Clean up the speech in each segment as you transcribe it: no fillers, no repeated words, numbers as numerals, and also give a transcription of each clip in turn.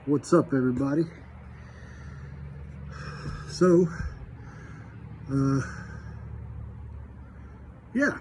What's up, everybody? So, yeah,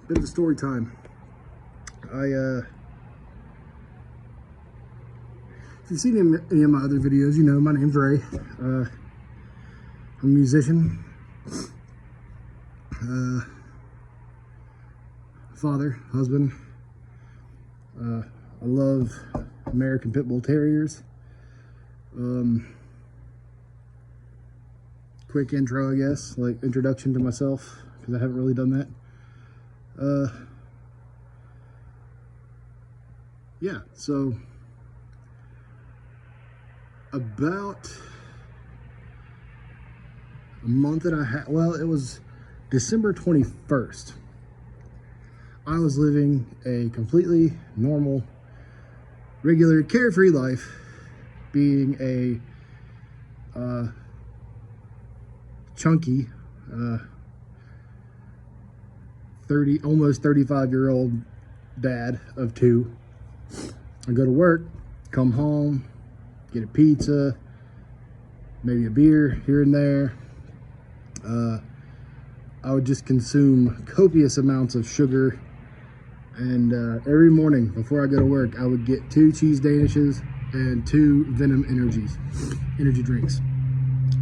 bit of a story time. If you've seen any of my other videos, you know my name's Ray. I'm a musician, father, husband. I love American Pit Bull Terriers. Quick intro, I guess, like introduction to myself, because I haven't really done that. Yeah, so about a month and a half, well, it was December 21st. I was living a completely normal, regular, carefree life, being a chunky, almost 35-year-old dad of two. I go to work, come home, get a pizza, maybe a beer here and there. I would just consume copious amounts of sugar, and every morning before I go to work, I would get 2 cheese danishes and 2 Venom energy drinks.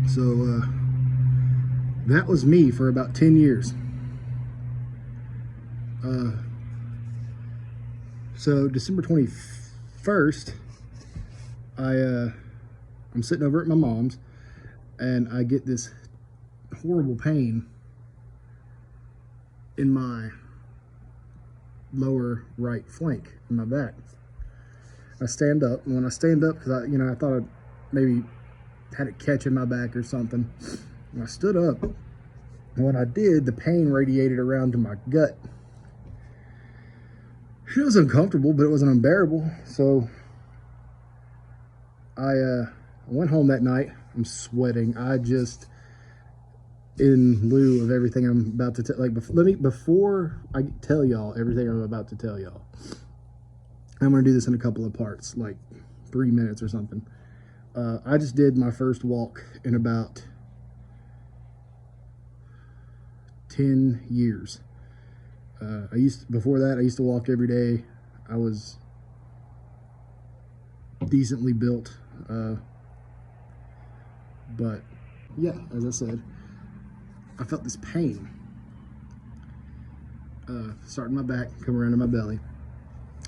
So that was me for about 10 years. So December 21st, I'm sitting over at my mom's, and I get this horrible pain in my lower right flank, in my back. I stand up, and when I stand up, because I thought I maybe had a catch in my back or something, and I stood up, and when I did, the pain radiated around to my gut. It was uncomfortable, but it wasn't unbearable. So I went home that night. I'm sweating. In lieu of everything I'm about to tell, before I tell y'all everything I'm about to tell y'all, I'm gonna do this in a couple of parts, like 3 minutes or something. I just did my first walk in about 10 years. Before that, I used to walk every day. I was decently built, but yeah, as I said, I felt this pain starting my back, come around to my belly.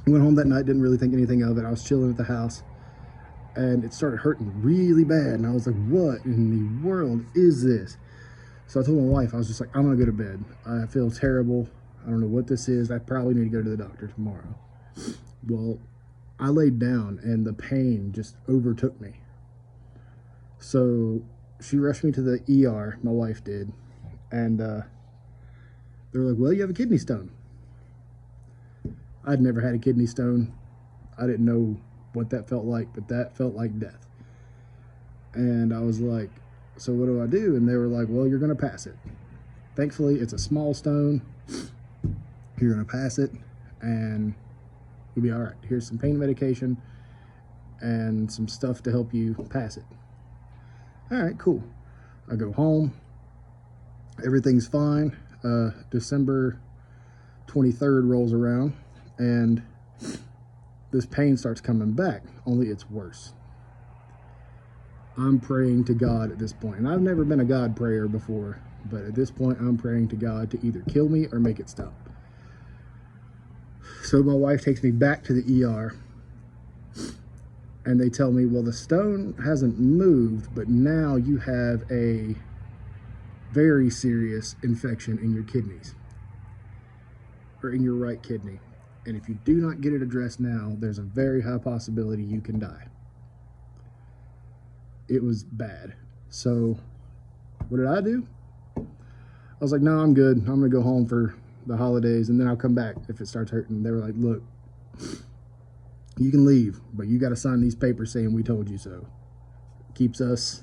I went home that night, didn't really think anything of it. I was chilling at the house, and it started hurting really bad, and I was like, what in the world is this? So I told my wife, I was just like, I'm gonna go to bed. I feel terrible. I don't know what this is. I probably need to go to the doctor tomorrow. Well, I laid down, and the pain just overtook me. So she rushed me to the ER, my wife did, and they were like, well, you have a kidney stone. I'd never had a kidney stone. I didn't know what that felt like, but that felt like death. And I was like, so what do I do? And they were like, well, you're gonna pass it. Thankfully, it's a small stone. You're gonna pass it, and you'll be all right. Here's some pain medication and some stuff to help you pass it. All right, cool. I go home. Everything's fine. December 23rd rolls around, and this pain starts coming back, only it's worse. I'm praying to God at this point, and I've never been a God prayer before, but at this point, I'm praying to God to either kill me or make it stop. So my wife takes me back to the ER, and they tell me, well, the stone hasn't moved, but now you have a very serious infection in your kidneys, or in your right kidney. And if you do not get it addressed now, there's a very high possibility you can die. It was bad. So what did I do? I was like, no, I'm good. I'm gonna go home for the holidays, and then I'll come back if it starts hurting. They were like, look, you can leave, but you got to sign these papers saying we told you so. Keeps us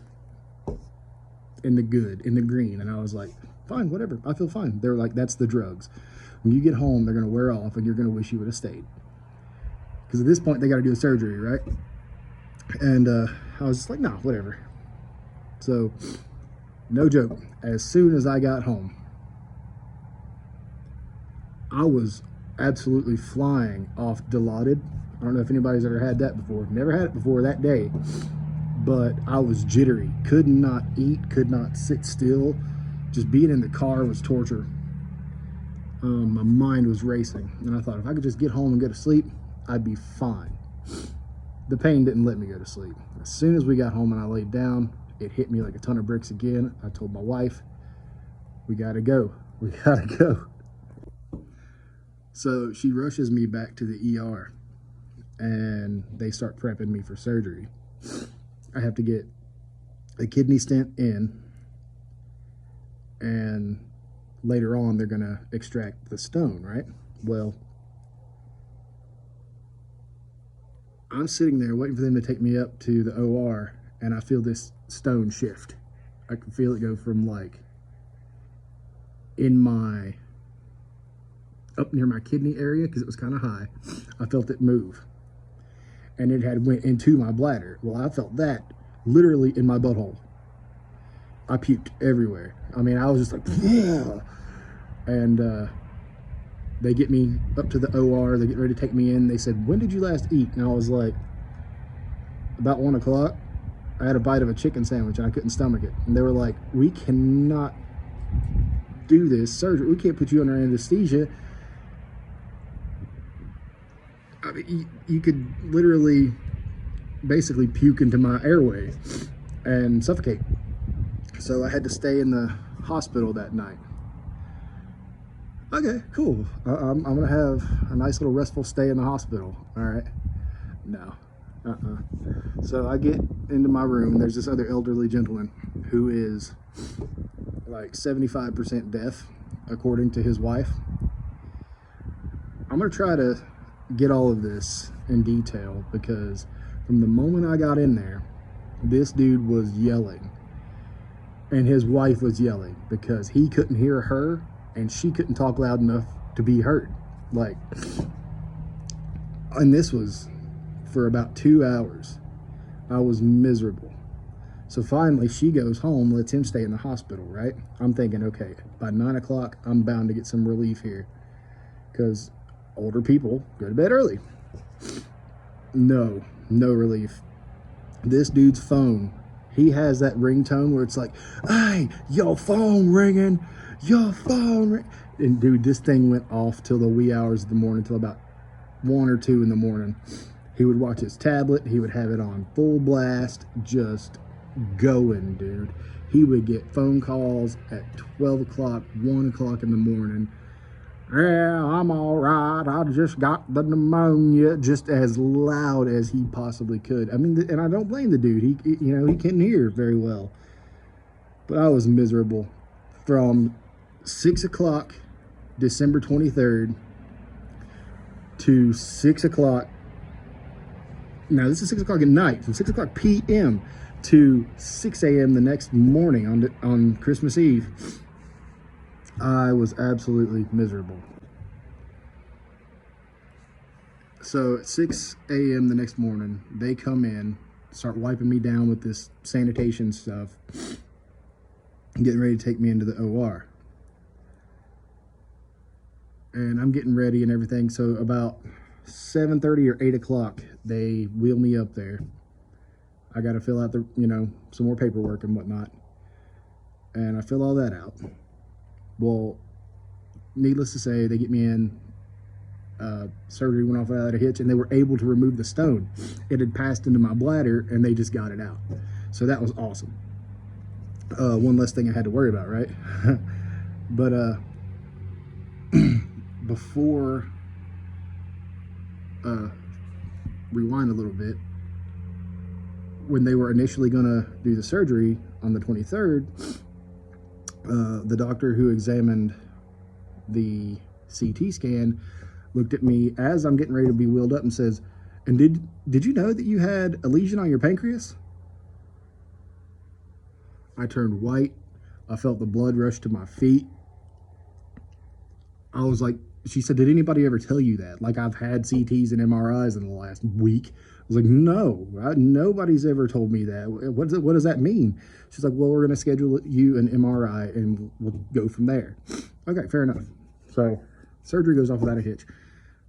in the good, in the green. And I was like, fine, whatever, I feel fine. They were like, that's the drugs. When you get home, they're gonna wear off, and you're gonna wish you would have stayed. Because at this point, they got to do a surgery, right? And I was just like, nah, whatever. So, no joke, as soon as I got home, I was absolutely flying off Dilaudid. I don't know if anybody's ever had that before. Never had it before that day, but I was jittery. Could not eat, could not sit still. Just being in the car was torture. My mind was racing, and I thought if I could just get home and go to sleep, I'd be fine. The pain didn't let me go to sleep. As soon as we got home and I laid down, it hit me like a ton of bricks again. I told my wife, we gotta go. We gotta go. So she rushes me back to the ER, and they start prepping me for surgery. I have to get a kidney stent in, and later on they're gonna extract the stone, right? Well, I'm sitting there waiting for them to take me up to the OR, and I feel this stone shift. I can feel it go from like in my, up near my kidney area, because it was kind of high. I felt it move, and it had went into my bladder. Well, I felt that literally in my butthole. I puked everywhere. I mean, I was just like, yeah. And they get me up to the OR. They get ready to take me in. They said, when did you last eat? And I was like, about 1 o'clock. I had a bite of a chicken sandwich and I couldn't stomach it. And they were like, we cannot do this surgery. We can't put you under anesthesia. I mean, you could literally basically puke into my airway and suffocate. So I had to stay in the hospital that night. Okay, cool. I'm gonna have a nice little restful stay in the hospital. All right. No. So I get into my room, and there's this other elderly gentleman who is like 75% deaf, according to his wife. I'm gonna try to get all of this in detail, because from the moment I got in there, this dude was yelling, and his wife was yelling because he couldn't hear her and she couldn't talk loud enough to be heard. Like, and this was for about 2 hours. I was miserable. So finally she goes home, lets him stay in the hospital, right? I'm thinking, okay, by 9 o'clock, I'm bound to get some relief here, because older people go to bed early. No relief. This dude's phone, he has that ringtone where it's like, hey, your phone ringing, your phone ring. And dude, this thing went off till the wee hours of the morning, till about 1 or 2 in the morning. He would watch his tablet, he would have it on full blast, just going, dude. He would get phone calls at 12 o'clock, 1 o'clock in the morning. Yeah, I'm all right, I just got the pneumonia, just as loud as he possibly could. I mean, and I don't blame the dude. He couldn't hear very well. But I was miserable. From 6 o'clock, December 23rd, to 6 o'clock, now this is 6 o'clock at night, from 6 o'clock p.m. to 6 a.m. the next morning on Christmas Eve, I was absolutely miserable. So at 6 a.m. the next morning, they come in, start wiping me down with this sanitation stuff, getting ready to take me into the OR. And I'm getting ready and everything. So about 7:30 or 8 o'clock, they wheel me up there. I got to fill out some more paperwork and whatnot. And I fill all that out. Well, needless to say, they get me in. Surgery went off without a hitch, and they were able to remove the stone. It had passed into my bladder, and they just got it out. So that was awesome. One less thing I had to worry about, right? But before, rewind a little bit, when they were initially going to do the surgery on the 23rd, the doctor who examined the CT scan looked at me as I'm getting ready to be wheeled up and says, and did you know that you had a lesion on your pancreas? I turned white. I felt the blood rush to my feet. I was like, she said, did anybody ever tell you that? Like, I've had CTs and MRIs in the last week, was like, no, nobody's ever told me that. What does that mean? She's like, well, we're going to schedule you an MRI and we'll go from there. Okay, fair enough. So surgery goes off without a hitch.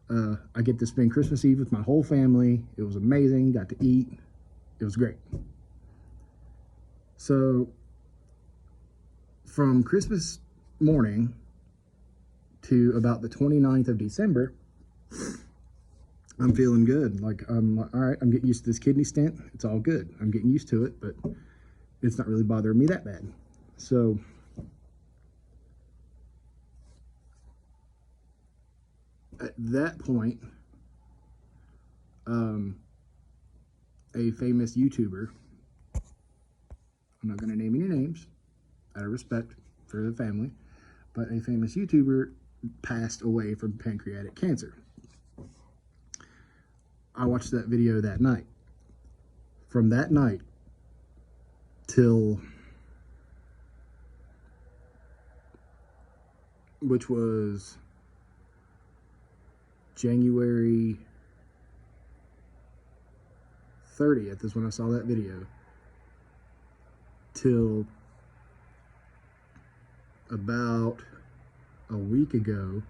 I get to spend Christmas Eve with my whole family. It was amazing. Got to eat. It was great. So from Christmas morning to about the 29th of December, I'm feeling good. Like, I'm like, all right, I'm getting used to this kidney stent. It's all good. I'm getting used to it, but it's not really bothering me that bad. So at that point, a famous YouTuber, I'm not going to name any names out of respect for the family, but a famous YouTuber passed away from pancreatic cancer. I watched that video that night. From that night till, which was January 30th is when I saw that video, till about a week ago,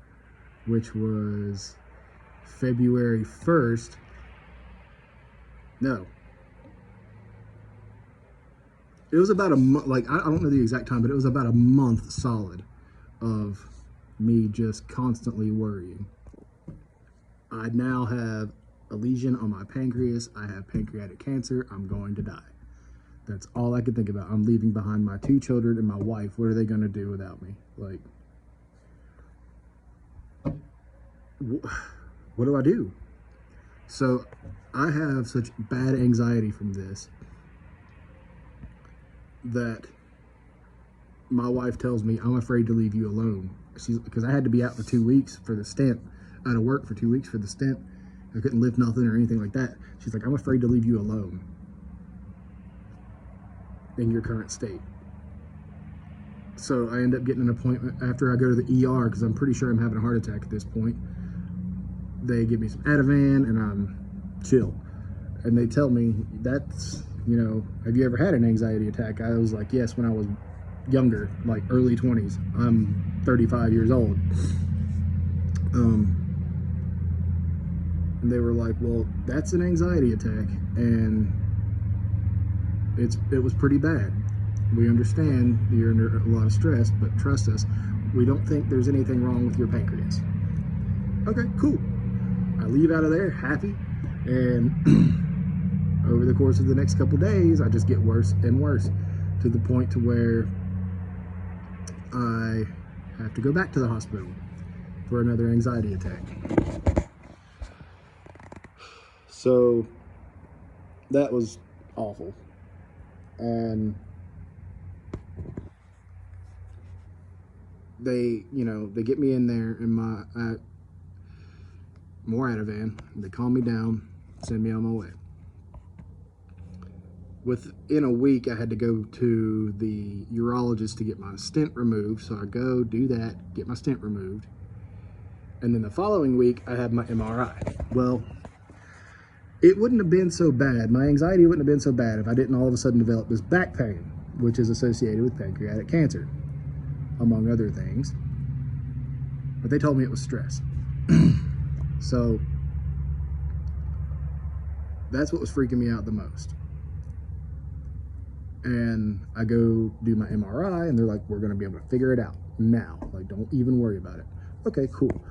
which was February 1st. No. It was about a month, like, I don't know the exact time, but it was about a month solid of me just constantly worrying. I now have a lesion on my pancreas. I have pancreatic cancer. I'm going to die. That's all I could think about. I'm leaving behind my 2 children and my wife. What are they going to do without me? Like, what do I do? So I have such bad anxiety from this that my wife tells me, I'm afraid to leave you alone. Because I had to be out for 2 weeks for the stent, out of work for 2 weeks for the stent. I couldn't lift nothing or anything like that. She's like, I'm afraid to leave you alone in your current state. So I end up getting an appointment after I go to the ER because I'm pretty sure I'm having a heart attack at this point. They give me some Ativan and I'm chill. And they tell me, that's, you know, have you ever had an anxiety attack? I was like, yes, when I was younger, like early 20s. I'm 35 years old. And they were like, well, that's an anxiety attack, and it was pretty bad. We understand you're under a lot of stress, but trust us, we don't think there's anything wrong with your pancreas. Okay, cool. I leave out of there happy, and over the course of the next couple days, I just get worse and worse to the point to where I have to go back to the hospital for another anxiety attack. So that was awful. And they, you know, they get me in there in my more Ativan. They calm me down, send me on my way. Within a week, I had to go to the urologist to get my stent removed. So I go do that, get my stent removed. And then the following week, I had my MRI. Well, it wouldn't have been so bad. My anxiety wouldn't have been so bad if I didn't all of a sudden develop this back pain, which is associated with pancreatic cancer, among other things. But they told me it was stress. So that's what was freaking me out the most. And I go do my MRI and they're like, we're going to be able to figure it out now. Like, don't even worry about it. Okay, cool.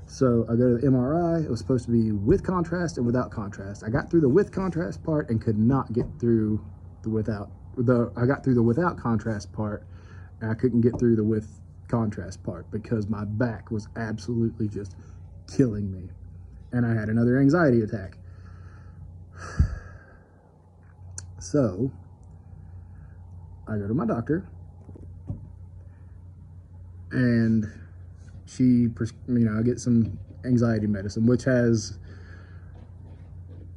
So I go to the MRI. It was supposed to be with contrast and without contrast. I got through the with contrast part and could not get through the without. I got through the without contrast part, and I couldn't get through the with contrast part because my back was absolutely just killing me. And I had another anxiety attack. So I go to my doctor, and I get some anxiety medicine, which has,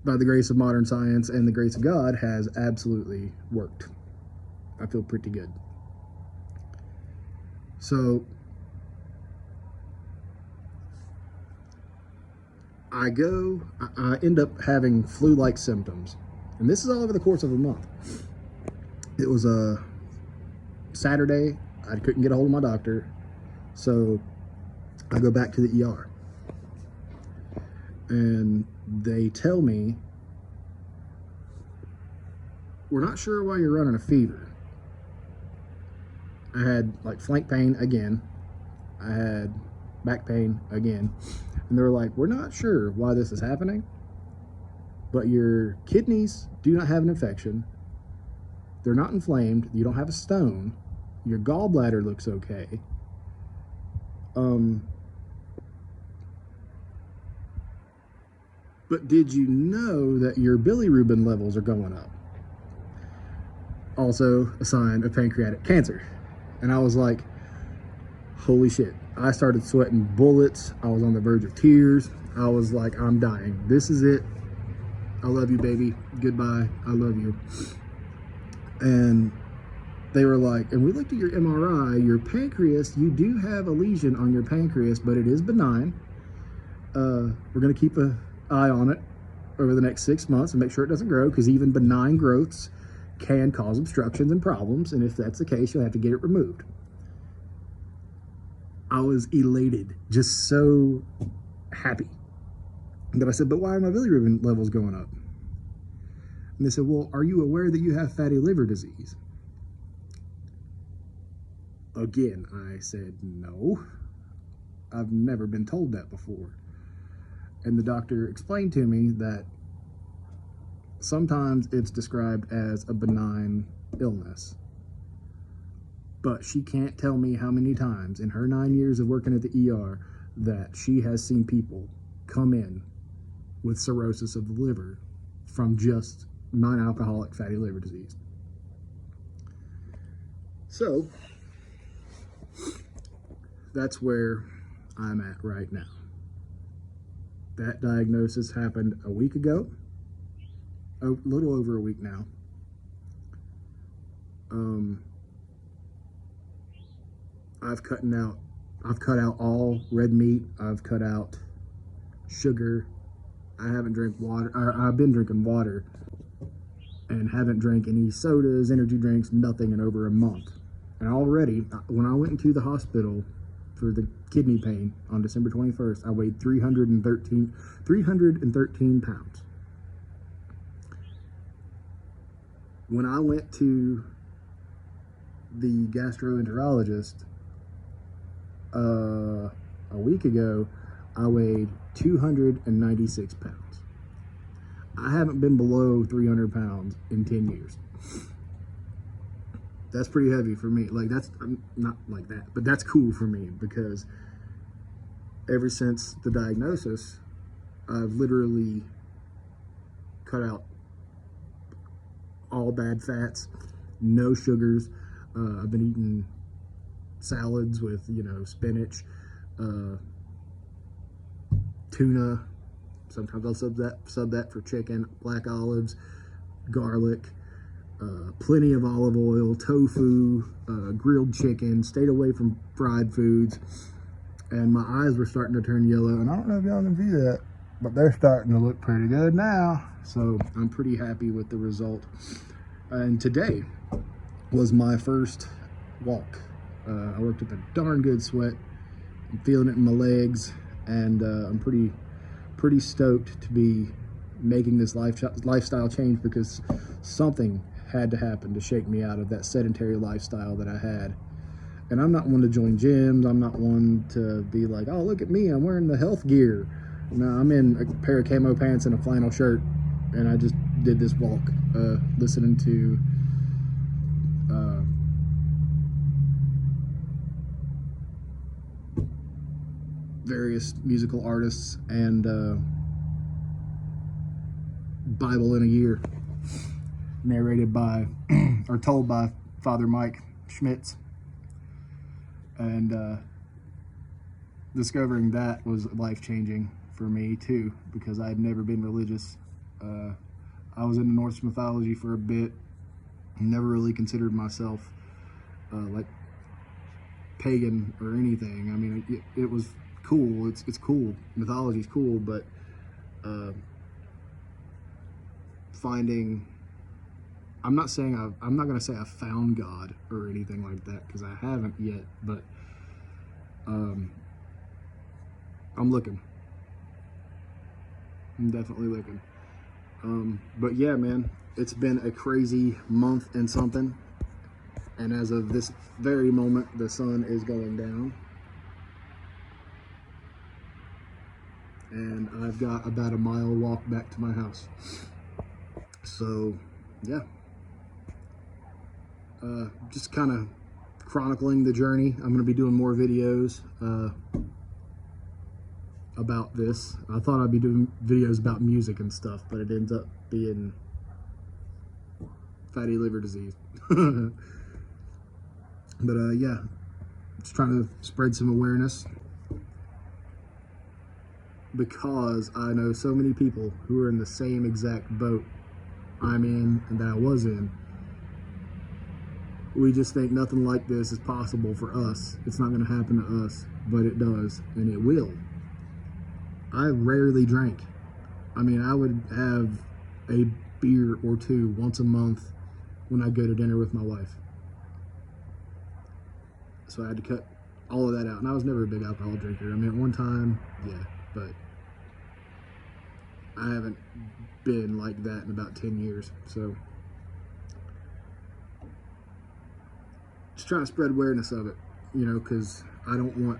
by the grace of modern science and the grace of God, has absolutely worked. I feel pretty good. So I end up having flu-like symptoms. And this is all over the course of a month. It was a Saturday. I couldn't get a hold of my doctor. So I go back to the ER. And they tell me, we're not sure why you're running a fever. I had like flank pain again. I had back pain again. And they were like, we're not sure why this is happening, but your kidneys do not have an infection. They're not inflamed. You don't have a stone. Your gallbladder looks okay. But did you know that your bilirubin levels are going up? Also a sign of pancreatic cancer. And I was like, holy shit. I started sweating bullets. I was on the verge of tears. I was like, I'm dying. This is it. I love you, baby. Goodbye. I love you. And they were like, and we looked at your MRI, your pancreas, you do have a lesion on your pancreas, but it is benign. We're going to keep an eye on it over the next 6 months and make sure it doesn't grow, because even benign growths can cause obstructions and problems. And if that's the case, you'll have to get it removed. I was elated, just so happy. But I said, but why are my bilirubin levels going up? And they said, well, are you aware that you have fatty liver disease? Again, I said, no, I've never been told that before. And the doctor explained to me that sometimes it's described as a benign illness, but she can't tell me how many times in her 9 years of working at the ER that she has seen people come in with cirrhosis of the liver from just non-alcoholic fatty liver disease. So that's where I'm at right now. That diagnosis happened a week ago, a little over a week now. I've cut out all red meat. I've cut out sugar. I haven't drank water. I've been drinking water and haven't drank any sodas, energy drinks, nothing in over a month. And already, when I went into the hospital for the kidney pain on December 21st, I weighed 313 pounds. When I went to the gastroenterologist a week ago, I weighed 296 pounds. I haven't been below 300 pounds in 10 years. That's pretty heavy for me. Like, that's not like that, but that's cool for me, because ever since the diagnosis, I've literally cut out all bad fats, no sugars. I've been eating salads with, spinach, tuna. Sometimes I'll sub that for chicken, black olives, garlic, plenty of olive oil, tofu, grilled chicken, stayed away from fried foods. And my eyes were starting to turn yellow. And I don't know if y'all can see that, but they're starting to look pretty good now. So I'm pretty happy with the result. And today was my first walk. I worked up a darn good sweat. I'm feeling it in my legs, and I'm pretty stoked to be making this lifestyle change, because something had to happen to shake me out of that sedentary lifestyle that I had. And I'm not one to join gyms. I'm not one to be like, oh, look at me, I'm wearing the health gear. No, I'm in a pair of camo pants and a flannel shirt, and I just did this walk, listening to various musical artists and Bible in a Year, narrated by or told by Father Mike Schmitz. And discovering that was life-changing for me too, because I had never been religious. I was into Norse mythology for a bit, never really considered myself like pagan or anything. I mean, it was cool. It's cool. Mythology's cool, but finding, I'm not saying I'm not going to say I found God or anything like that, because I haven't yet, but I'm looking. I'm definitely looking. But yeah, man, it's been a crazy month and something. And as of this very moment, the sun is going down. And I've got about a mile walk back to my house. So, yeah. Just kind of chronicling the journey. I'm going to be doing more videos about this. I thought I'd be doing videos about music and stuff, but it ends up being fatty liver disease. But yeah, just trying to spread some awareness, because I know so many people who are in the same exact boat I'm in and that I was in. We just think nothing like this is possible for us. It's not going to happen to us, but it does, and it will. I rarely drank. I mean, I would have a beer or two once a month when I go to dinner with my wife. So I had to cut all of that out. And I was never a big alcohol drinker. I mean, at one time, yeah, but I haven't been like that in about 10 years. So just trying to spread awareness of it, you know, because I don't want,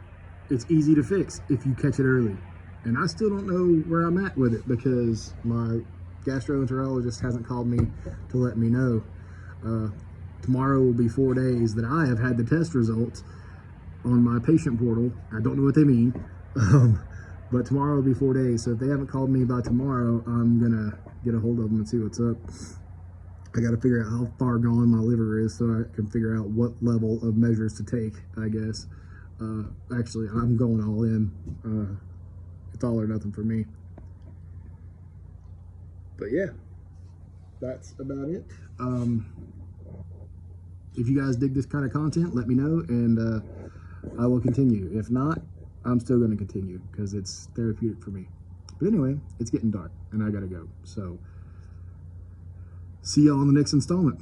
it's easy to fix if you catch it early. And I still don't know where I'm at with it, because my gastroenterologist hasn't called me to let me know. Tomorrow will be 4 days that I have had the test results on my patient portal. I don't know what they mean, but tomorrow will be 4 days. So if they haven't called me by tomorrow, I'm gonna get a hold of them and see what's up. I got to figure out how far gone my liver is so I can figure out what level of measures to take, I guess. Actually, I'm going all in. It's all or nothing for me. But yeah, that's about it. If you guys dig this kind of content, let me know, and I will continue. If not, I'm still going to continue, because it's therapeutic for me. But anyway, it's getting dark, and I got to go. So, see y'all on the next installment.